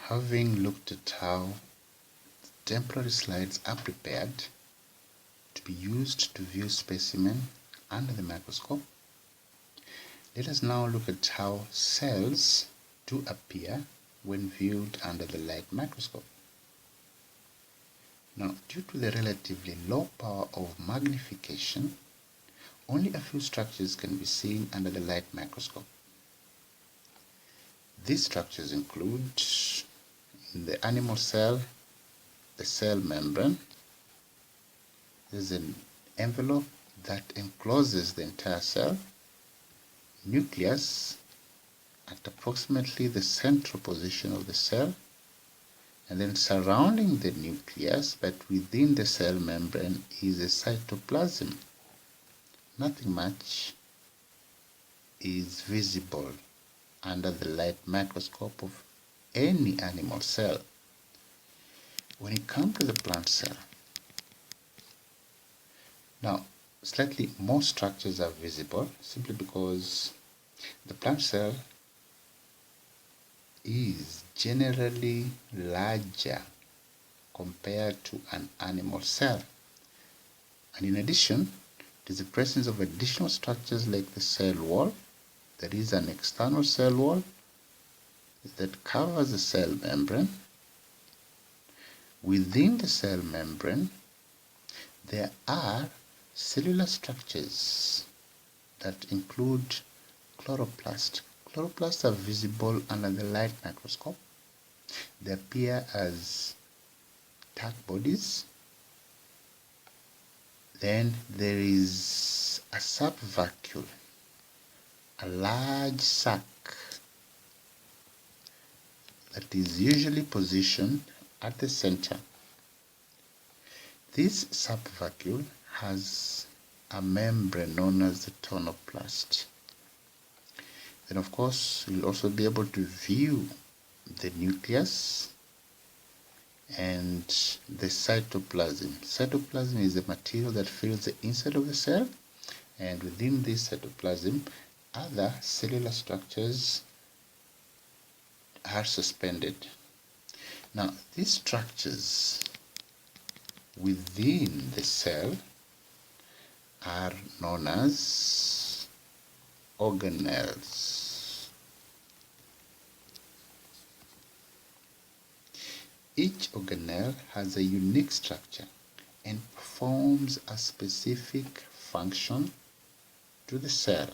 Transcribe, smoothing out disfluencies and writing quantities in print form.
Having looked at how temporary slides are prepared to be used to view specimen under the microscope, let us now look at how cells do appear when viewed under the light microscope. Now, due to the relatively low power of magnification, only a few structures can be seen under the light microscope. These structures include, in the animal cell, the cell membrane. There's an envelope that encloses the entire cell, nucleus at approximately the central position of the cell, and then surrounding the nucleus but within the cell membrane is a cytoplasm. Nothing much is visible under the light microscope of any animal cell. When it comes to the plant cell, now slightly more structures are visible simply because the plant cell is generally larger compared to an animal cell. And in addition, it is the presence of additional structures like the cell wall. There is an external cell wall that covers the cell membrane. Within the cell membrane, there are cellular structures that include chloroplasts. Chloroplasts are visible under the light microscope. They appear as dark bodies. Then there is a subvacuole, a large sac that is usually positioned at the center. This subvacuole has a membrane known as the tonoplast. Then of course you'll also be able to view the nucleus and the cytoplasm. Cytoplasm is the material that fills the inside of the cell, and within this cytoplasm other cellular structures are suspended. Now these structures within the cell are known as organelles. Each organelle has a unique structure and performs a specific function to the cell.